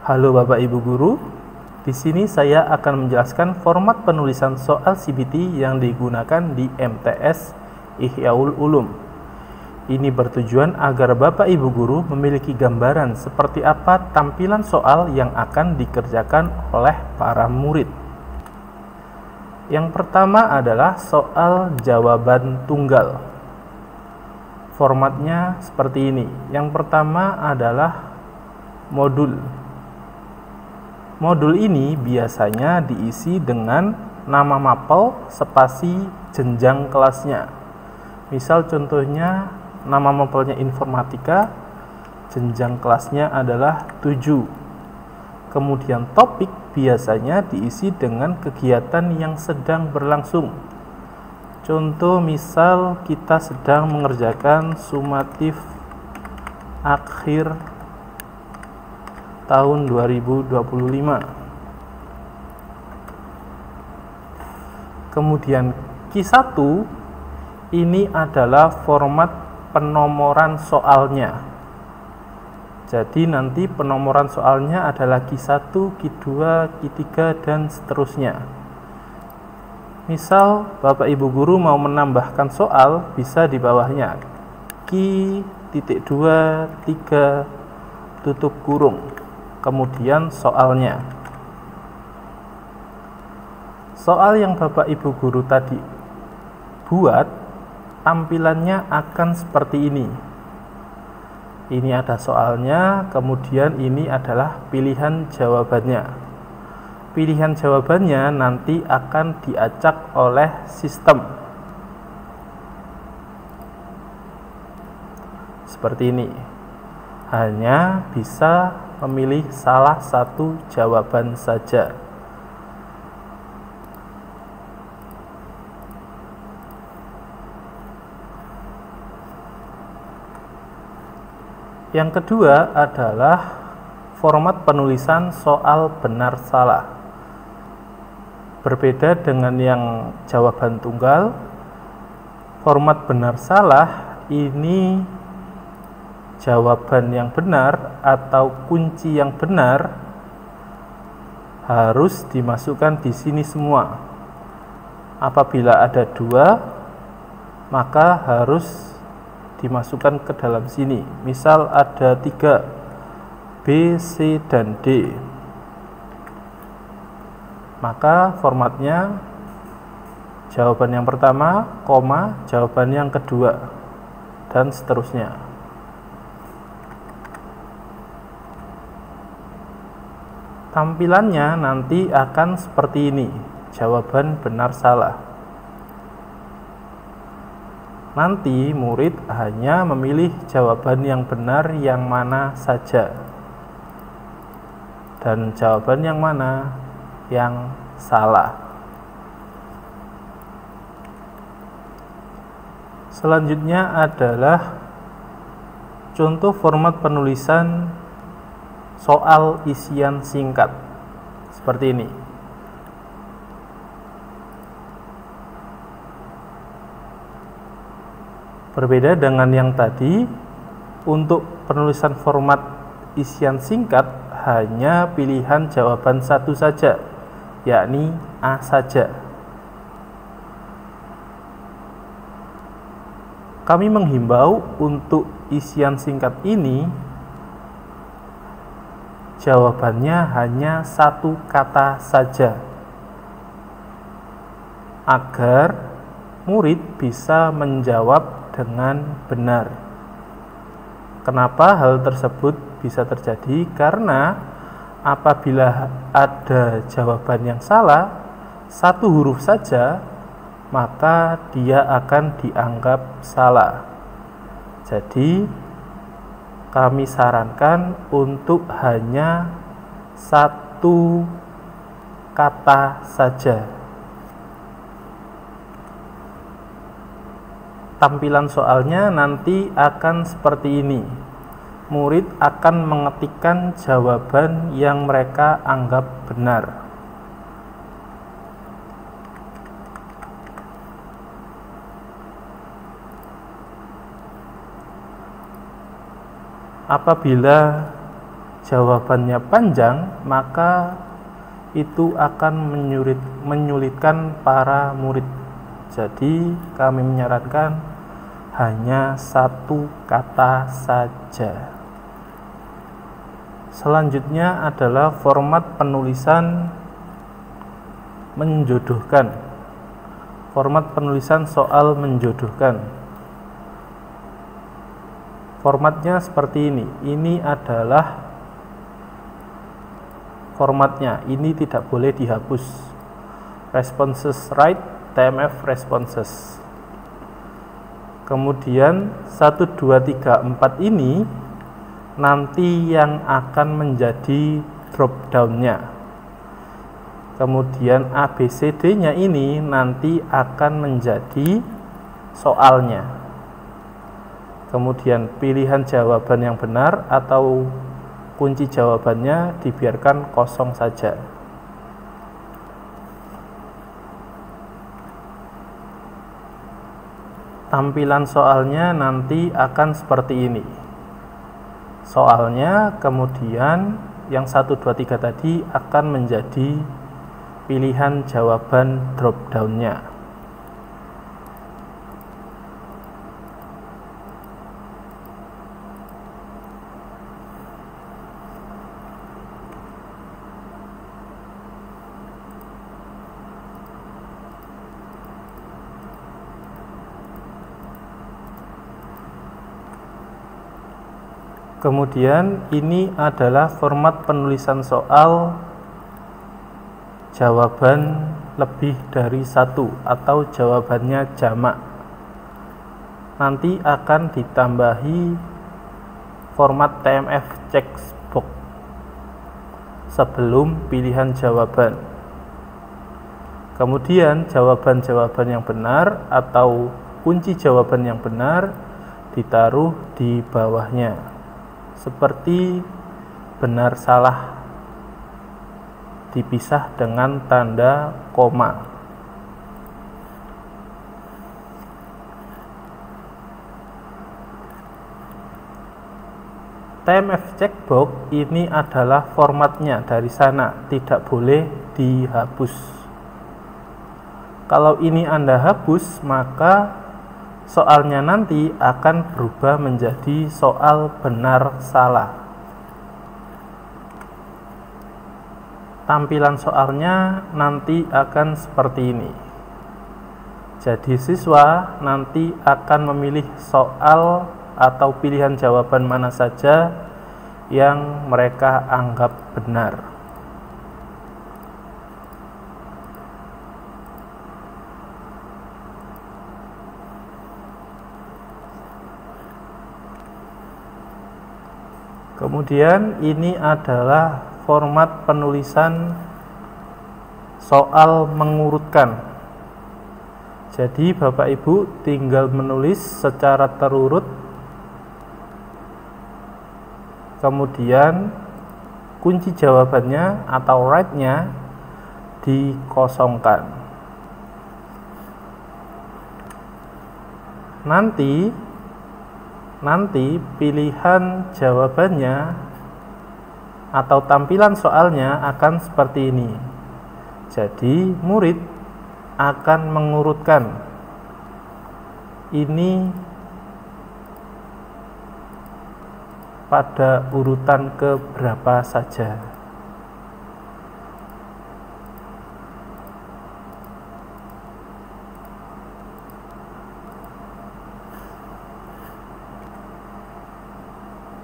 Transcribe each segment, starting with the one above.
Halo Bapak Ibu Guru, di sini saya akan menjelaskan format penulisan soal CBT yang digunakan di MTS Ihyaul Ulum. Ini bertujuan agar Bapak Ibu Guru memiliki gambaran seperti apa tampilan soal yang akan dikerjakan oleh para murid. Yang pertama adalah soal jawaban tunggal. Formatnya seperti ini. Yang pertama adalah modul. Modul ini biasanya diisi dengan nama mapel spasi jenjang kelasnya. Misal contohnya nama mapelnya informatika, jenjang kelasnya adalah 7. Kemudian topik biasanya diisi dengan kegiatan yang sedang berlangsung. Contoh misal kita sedang mengerjakan sumatif akhir tahun 2025. Kemudian Q1 ini adalah format penomoran soalnya. Jadi nanti penomoran soalnya adalah Q1, Q2, Q3 dan seterusnya. Misal Bapak Ibu Guru mau menambahkan soal, bisa di bawahnya Q.2, 3 tutup kurung. Kemudian soalnya. Soal yang Bapak Ibu Guru tadi buat, tampilannya akan seperti ini. Ini ada soalnya, kemudian ini adalah pilihan jawabannya. Pilihan jawabannya nanti akan diacak oleh sistem. Seperti ini. Hanya bisa memilih salah satu jawaban saja. Yang kedua adalah format penulisan soal benar salah. Berbeda dengan yang jawaban tunggal, format benar salah ini jawaban yang benar atau kunci yang benar harus dimasukkan di sini semua. Apabila ada 2, maka harus dimasukkan ke dalam sini. Misal ada 3, B, C, dan D. Maka formatnya jawaban yang pertama, koma, jawaban yang kedua, dan seterusnya. Tampilannya nanti akan seperti ini, jawaban benar salah. Nanti murid hanya memilih jawaban yang benar yang mana saja, dan jawaban yang mana yang salah. Selanjutnya adalah contoh format penulisan soal isian singkat seperti ini. Berbeda dengan yang tadi, untuk penulisan format isian singkat hanya pilihan jawaban satu saja, yakni A saja. Kami menghimbau untuk isian singkat ini jawabannya hanya satu kata saja, agar murid bisa menjawab dengan benar. Kenapa hal tersebut bisa terjadi? Karena apabila ada jawaban yang salah, satu huruf saja, maka dia akan dianggap salah. Jadi kami sarankan untuk hanya satu kata saja. Tampilan soalnya nanti akan seperti ini. Murid akan mengetikkan jawaban yang mereka anggap benar. Apabila jawabannya panjang, maka itu akan menyulitkan para murid. Jadi kami menyarankan hanya satu kata saja. Selanjutnya adalah format penulisan menjodohkan. Format penulisan soal menjodohkan. Formatnya seperti ini. Ini adalah formatnya. Ini tidak boleh dihapus. Responses right, TMF responses. Kemudian 1, 2, 3, 4 ini nanti yang akan menjadi drop down-nya. Kemudian ABCD-nya ini nanti akan menjadi soalnya. Kemudian pilihan jawaban yang benar atau kunci jawabannya dibiarkan kosong saja. Tampilan soalnya nanti akan seperti ini. Soalnya kemudian yang 1, 2, 3 tadi akan menjadi pilihan jawaban drop down-nya. Kemudian ini adalah format penulisan soal jawaban lebih dari satu atau jawabannya jamak. Nanti akan ditambahi format TMF checkbox sebelum pilihan jawaban. Kemudian jawaban-jawaban yang benar atau kunci jawaban yang benar ditaruh di bawahnya. Seperti benar salah dipisah dengan tanda koma. TMF checkbox ini adalah formatnya dari sana, tidak boleh dihapus. Kalau ini Anda hapus, maka soalnya nanti akan berubah menjadi soal benar salah. Tampilan soalnya nanti akan seperti ini. Jadi siswa nanti akan memilih soal atau pilihan jawaban mana saja yang mereka anggap benar. Kemudian ini adalah format penulisan soal mengurutkan. Jadi Bapak Ibu tinggal menulis secara terurut. Kemudian kunci jawabannya atau right-nya dikosongkan. Nanti pilihan jawabannya atau tampilan soalnya akan seperti ini. Jadi murid akan mengurutkan ini pada urutan keberapa saja.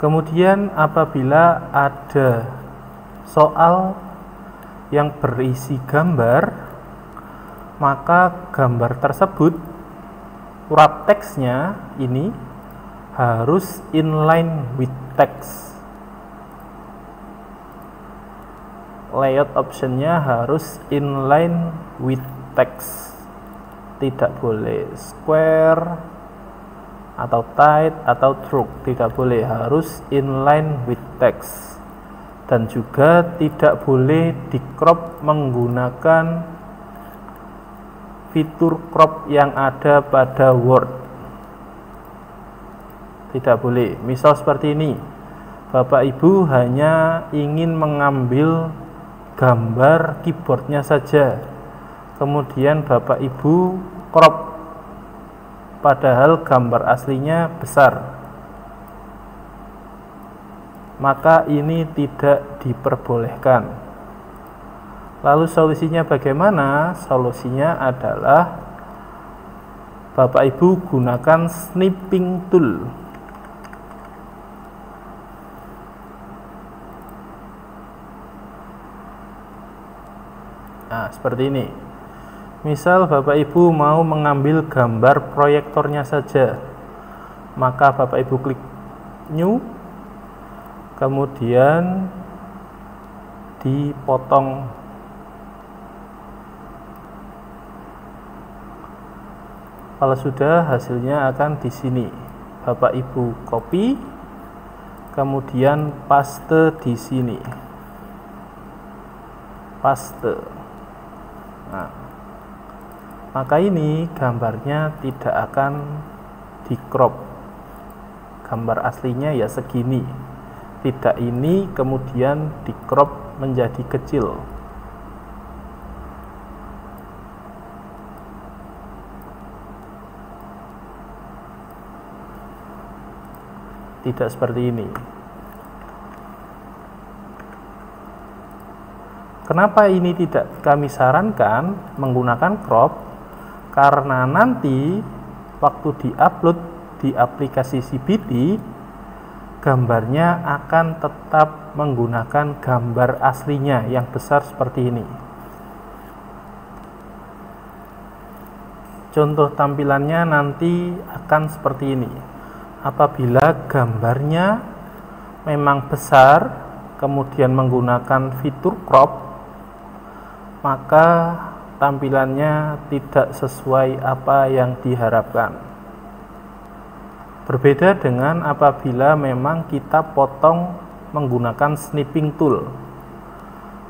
Kemudian apabila ada soal yang berisi gambar, maka gambar tersebut wrap text-nya ini harus inline with text. Layout option-nya harus inline with text. Tidak boleh square atau tight atau stroke, tidak boleh, harus inline with text. Dan juga tidak boleh di crop menggunakan fitur crop yang ada pada Word. Tidak boleh. Misal seperti ini, Bapak Ibu hanya ingin mengambil gambar keyboardnya saja, kemudian Bapak Ibu crop, padahal gambar aslinya besar, maka ini tidak diperbolehkan. Lalu solusinya bagaimana? Solusinya adalah Bapak Ibu gunakan snipping tool. Nah, seperti ini. Misal Bapak Ibu mau mengambil gambar proyektornya saja, maka Bapak Ibu klik new, kemudian dipotong. Kalau sudah, hasilnya akan di sini. Bapak Ibu copy, kemudian paste di sini. Paste. Nah, maka ini gambarnya tidak akan di crop. Gambar aslinya ya segini. Tidak ini kemudian di crop menjadi kecil. Tidak seperti ini. Kenapa ini tidak kami sarankan menggunakan crop? Karena nanti waktu diupload di aplikasi CBT, gambarnya akan tetap menggunakan gambar aslinya yang besar seperti ini. Contoh tampilannya nanti akan seperti ini. Apabila gambarnya memang besar, kemudian menggunakan fitur crop, maka tampilannya tidak sesuai apa yang diharapkan. Berbeda dengan apabila memang kita potong menggunakan snipping tool,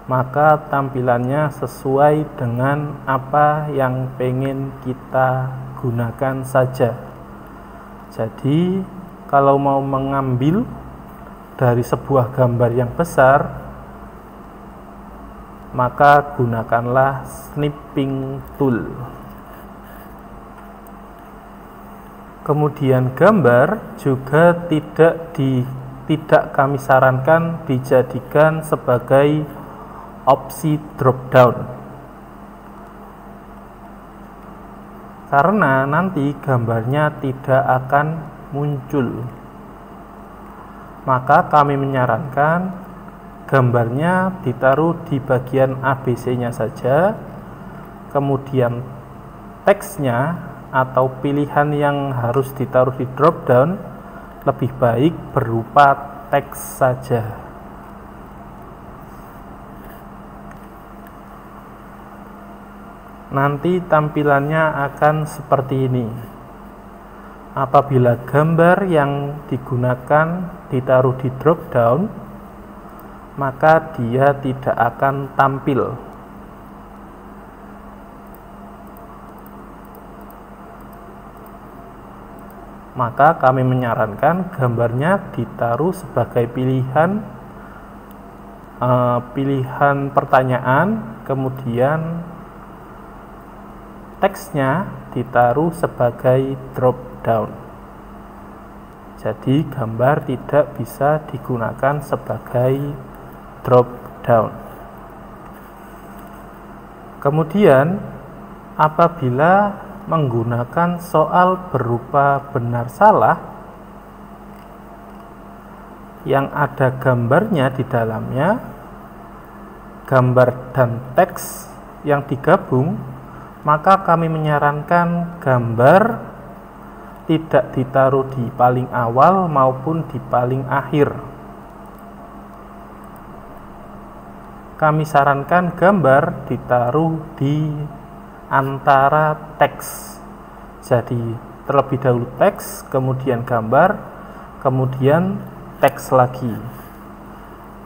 maka tampilannya sesuai dengan apa yang pengen kita gunakan saja. Jadi kalau mau mengambil dari sebuah gambar yang besar, maka gunakanlah snipping tool. Kemudian gambar juga tidak kami sarankan dijadikan sebagai opsi drop down, karena nanti gambarnya tidak akan muncul. Maka kami menyarankan gambarnya ditaruh di bagian ABC-nya saja, kemudian teksnya atau pilihan yang harus ditaruh di drop down lebih baik berupa teks saja. Nanti tampilannya akan seperti ini. Apabila gambar yang digunakan ditaruh di drop down, maka dia tidak akan tampil. Maka kami menyarankan gambarnya ditaruh sebagai pilihan pertanyaan, kemudian teksnya ditaruh sebagai drop down. Jadi gambar tidak bisa digunakan sebagai drop down. Kemudian apabila menggunakan soal berupa benar salah yang ada gambarnya di dalamnya, gambar dan teks yang digabung, maka kami menyarankan gambar tidak ditaruh di paling awal maupun di paling akhir. Kami sarankan gambar ditaruh di antara teks. Jadi terlebih dahulu teks, kemudian gambar, kemudian teks lagi.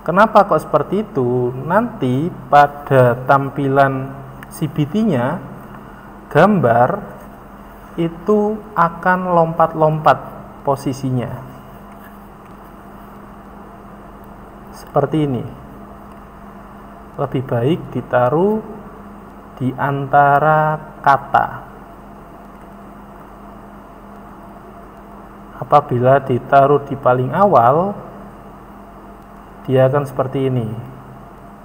Kenapa kok seperti itu? Nanti pada tampilan CBT-nya, gambar itu akan lompat-lompat posisinya. seperti ini. Lebih baik ditaruh di antara kata. Apabila ditaruh di paling awal, dia akan seperti ini,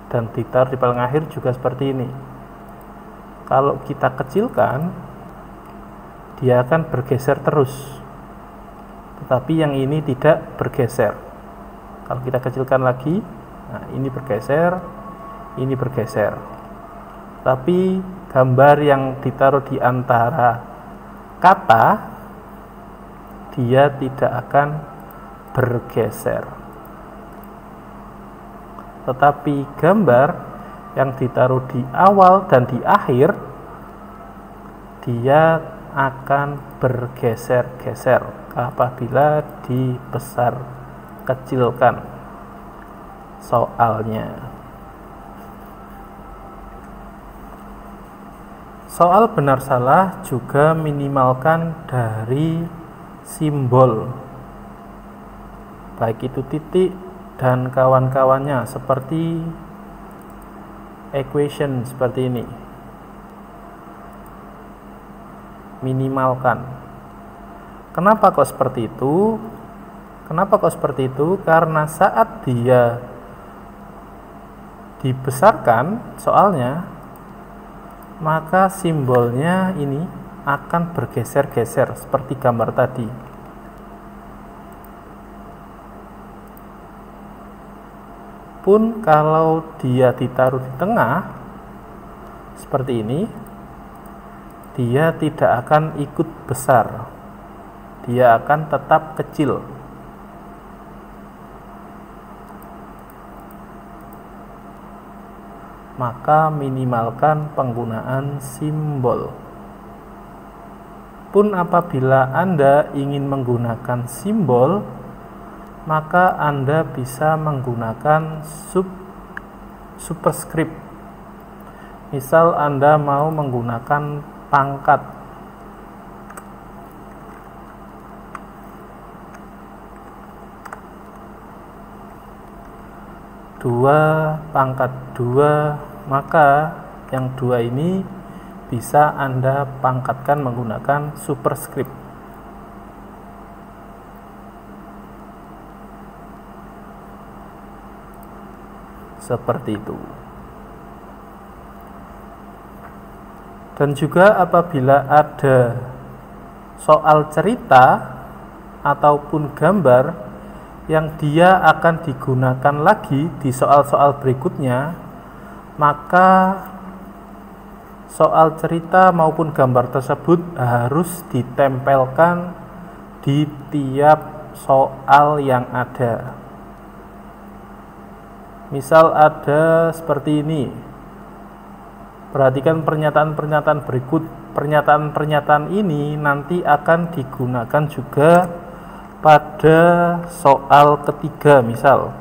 dan ditaruh di paling akhir juga seperti ini. Kalau kita kecilkan, dia akan bergeser terus, tetapi yang ini tidak bergeser. Kalau kita kecilkan lagi, nah ini bergeser, ini bergeser. Tapi gambar yang ditaruh di antara kata, dia tidak akan bergeser. Tetapi gambar yang ditaruh di awal dan di akhir, dia akan bergeser-geser apabila dibesar kecilkan soalnya. Soal benar salah juga minimalkan dari simbol, baik itu titik dan kawan-kawannya, seperti equation seperti ini. Minimalkan. Kenapa kok seperti itu? Karena saat dia dibesarkan soalnya, maka simbolnya ini akan bergeser-geser seperti gambar tadi. Pun kalau dia ditaruh di tengah seperti ini, dia tidak akan ikut besar, dia akan tetap kecil. Maka minimalkan penggunaan simbol. Pun apabila Anda ingin menggunakan simbol, maka Anda bisa menggunakan superscript. Misal Anda mau menggunakan pangkat. Pangkat 2, maka yang 2 ini bisa Anda pangkatkan menggunakan superscript. Seperti itu. Dan juga apabila ada soal cerita ataupun gambar yang dia akan digunakan lagi di soal-soal berikutnya, maka soal cerita maupun gambar tersebut harus ditempelkan di tiap soal yang ada. Misal ada seperti ini. Perhatikan pernyataan-pernyataan berikut. Pernyataan-pernyataan ini nanti akan digunakan juga pada soal ketiga, misal.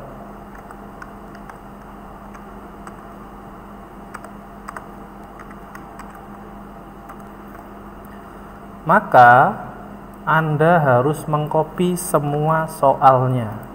Maka Anda harus mengcopy semua soalnya.